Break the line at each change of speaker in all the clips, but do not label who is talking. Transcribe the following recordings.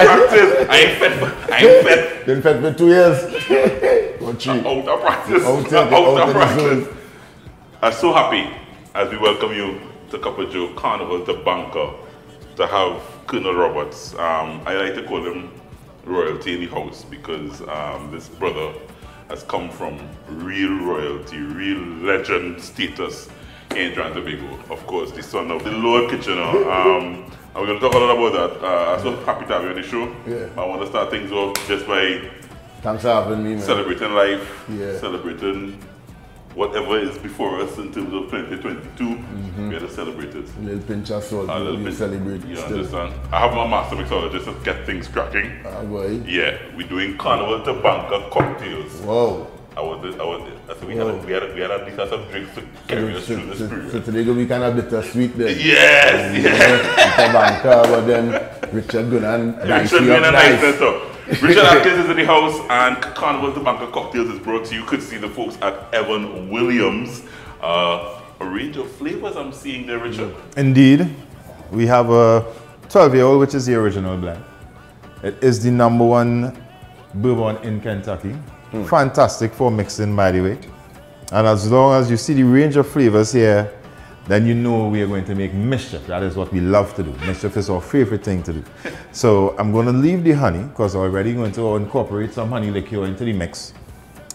practice. I ain't fed.
Been fed for 2 years. Or 3.
Out of practice.
Out of practice.
I'm so happy as we welcome you to Cup of Joe Carnival to Banker to have Colonel Roberts. I like to call him royalty in the house because this brother has come from real royalty, real legend status in Trinidad and Tobago. Of course, the son of the Lord Kitchener. We're going to talk a lot about that. I'm so happy to have you on the show.
Yeah.
I want to start things off just by
Thanks for having me, man.
celebrating life,
Yeah.
celebrating whatever is before us in terms of 2022. We had to celebrate it.
A little pinch of salt,
A little
we
bit.
celebrate
You
still.
understand? I have my master mixologist to get things cracking.
Boy.
Yeah, we're doing Carnival to Banker cocktails.
Wow.
So we had at least some drinks to carry us through this
So
period.
today gonna be kind of bittersweet then.
Yes, yes.
It's a banker, but then Richard gonna nice
Richard
you up
being a
nice.
nice stuff. Richard Atkins is in the house, and Carnival to Banker Cocktails is brought to you. You could see the folks at Evan Williams. A range of flavors I'm seeing there, Richard.
Indeed, we have a 12-year-old, which is the original blend. It is the #1 bourbon in Kentucky. Fantastic for mixing, by the way. And as long as you see the range of flavors here, then you know we are going to make mischief. That is what we love to do. Mischief is our favorite thing to do. So I'm going to leave the honey because I'm already going to incorporate some honey liqueur into the mix.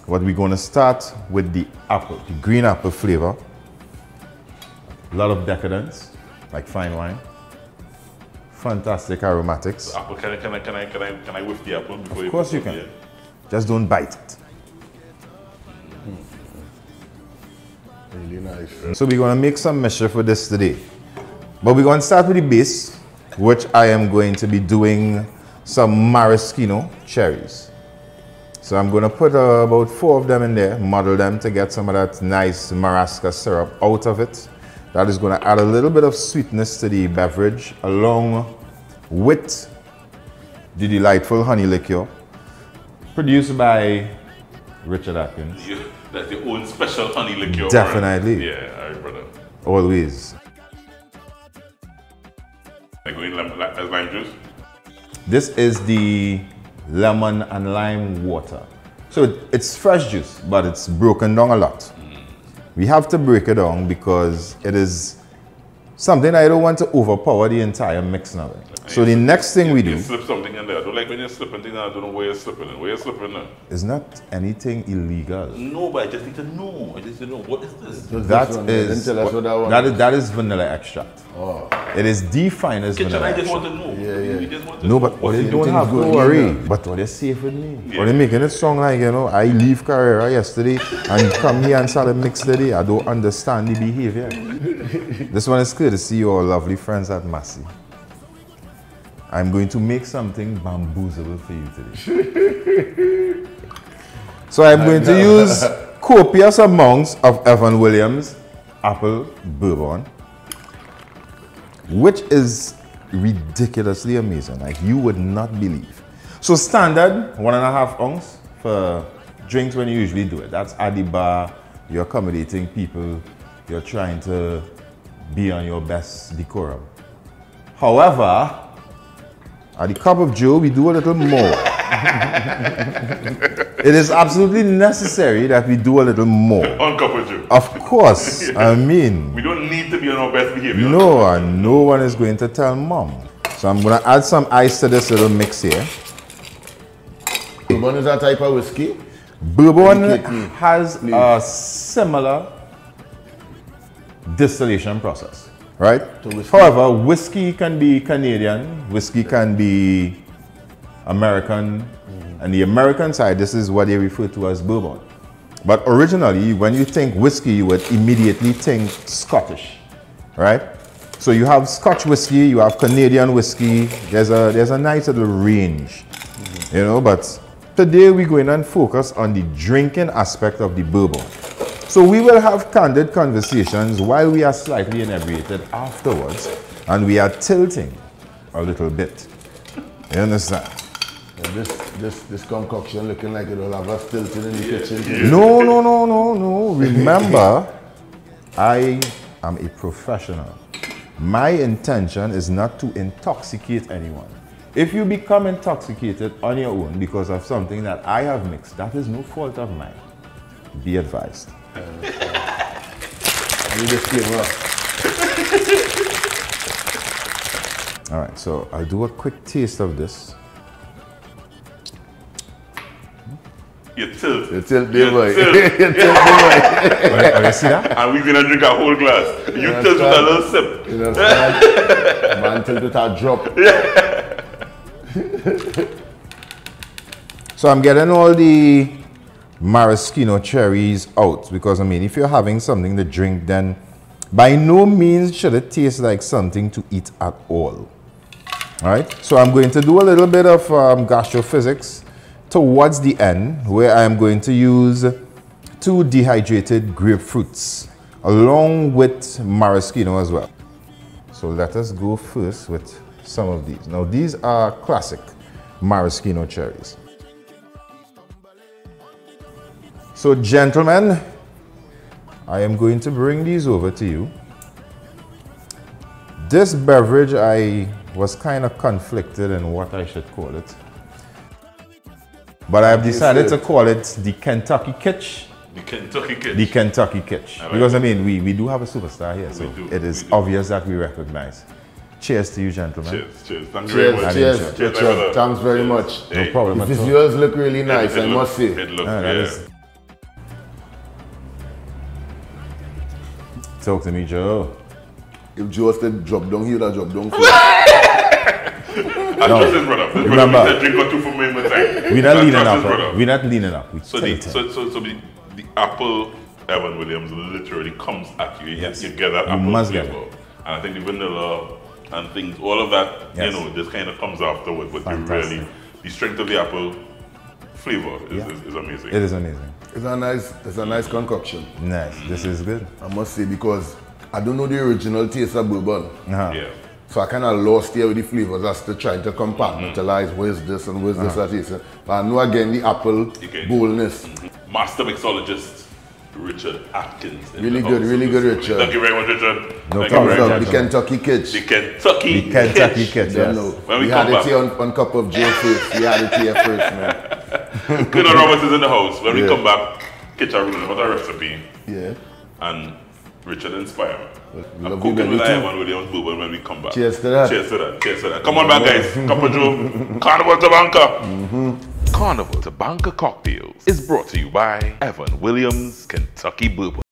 But we're going to start with the apple, the green apple flavor. A lot of decadence, like fine wine. Fantastic aromatics.
Apple, can I whiff the apple before
Of course you can.
Yeah.
Just don't bite it.
Really nice.
So we're going to make some mischief with this today. But we're going to start with the base, which I am going to be doing some maraschino cherries. So I'm going to put about 4 of them in there, muddle them to get some of that nice marasca syrup out of it. That is going to add a little bit of sweetness to the beverage along with the delightful honey liqueur produced by Richard Atkins.
That's your own special honey liqueur.
Definitely.
Yeah, all right, brother.
Always.
I go in as lime juice.
This is the lemon and lime water. So it's fresh juice, but it's broken down a lot. We have to break it down because it is something I don't want to overpower the entire mix now. So the next thing we do
You slip something in there. I don't like when you're slipping things. I don't know where you're slipping in. Where you're slipping in?
is not anything illegal.
No, but I just need to know. I just need to know. What is this?
That
This one,
is
then tell us what that one
that is vanilla extract.
Oh.
It is defined as
Kitchen,
vanilla
I just
extract.
want to know.
Yeah.
We just want to
No,
know.
but what they
the
don't
things
have to
good,
worry.
yeah.
But what they safe with me.
Yeah.
What they making it sound like, you know, I leave Carrera yesterday and come here and start a mix today. I don't understand the behavior. This one is courtesy your lovely friends at Massey. I'm going to make something bamboozable for you today. So I'm going to use copious amounts of Evan Williams apple bourbon, which is ridiculously amazing, like you would not believe. So standard 1.5 ounce for drinks when you usually do it. That's at the bar, you're accommodating people, you're trying to be on your best decorum. However, at the Cup of Joe, we do a little more. It is absolutely necessary that we do a little more.
On Cup of Joe.
Of course, I mean,
We don't need to be on our best behavior.
no, and no one is going to tell mom. So I'm going to add some ice to this little mix here.
Bourbon is a type of whiskey.
Bourbon
Educate me,
has
please.
a similar distillation process, right?
To whiskey.
However, whiskey can be Canadian, whiskey can be American, and the American side, this is what they refer to as bourbon. But originally, when you think whiskey, you would immediately think Scottish, right? So you have Scotch whiskey, you have Canadian whiskey. There's a nice little range, you know. But today we're going to focus on the drinking aspect of the bourbon. So we will have candid conversations while we are slightly inebriated afterwards, and we are tilting a little bit. You understand?
And this concoction looking like it'll have us tilted in the kitchen.
No. Remember, I am a professional. My intention is not to intoxicate anyone. If you become intoxicated on your own because of something that I have mixed, that is no fault of mine. Be advised.
I need this flavor.
All right, so I'll do a quick taste of this.
You tilt.
You tilt, big boy. You
tilt.
tilt, big boy.
You see that?
And we're gonna drink a whole glass. You tilt with a little sip.
You understand? Man tilt with a drop.
So I'm getting all the maraschino cherries out because I mean, if you're having something to drink, then by no means should it taste like something to eat at all. All right, so I'm going to do a little bit of gastrophysics towards the end, where I am going to use 2 dehydrated grapefruits along with maraschino as well. So let us go first with some of these. Now these are classic maraschino cherries. So gentlemen, I am going to bring these over to you. This beverage, I was kind of conflicted in what I should call it. But I have decided to call it the Kentucky KITCH.
The Kentucky KITCH.
The Kentucky KITCH.
Like
because
it.
I mean, we do have a superstar here, so it is obvious that we recognize. Cheers to you, gentlemen.
Cheers, cheers. Thank you very much.
Cheers,
Cheers,
cheers.
brother.
Thanks very much.
Hey.
No problem
The
at all.
visuals look really nice, I must say.
It looks,
that is- Talk to me, Joe.
If Joe said drop down, he would have dropped down.
I trust his brother. His
Remember-
brother said drink or two for me in my time.
We're not
I
leaning
trust
up.
his brother.
We're not leaning up. We
So
tilt
the
it.
so the apple Evan Williams literally comes at you.
Yes.
You get that
You
apple
must get
flavor. And I think the vanilla and things, all of that,
Yes.
you know, just kind of comes afterwards. But you
Fantastic.
really, the strength of the apple flavor is amazing.
It is amazing.
It's a nice concoction,
Nice. This is good.
I must say, because I don't know the original taste of bourbon.
Yeah.
So I kind of lost here with the flavors as to trying to compartmentalize where's this and where's this that is. But I know again the apple
Okay.
boldness.
Master mixologist Richard Atkins. in
Really
the
good,
house.
really good, Richard.
Thank you very much, Richard.
No
Thank
problem.
you
Thumbs
very
up,
much.
the Kentucky KITCH.
The Kentucky
The Kentucky
KITCH.
KITCH,
Don't
yes.
know.
When we
We
come
had
back.
it here on cup of Joe first. We had it here first, man.
Kernal Roberts is in the house. When we
Yeah.
come back, KITCH are running about a recipe.
Yeah.
And Richard inspire me. I'm
love you,
cooking with
baby, too.
Ivan Williams Bourbon when we come back.
Cheers to that.
Cheers to that. Cheers to that. Come on back, guys. Couple Joe. Carnival to Banca. Carnival to Banca Cocktails is brought to you by Evan Williams Kentucky Bourbon.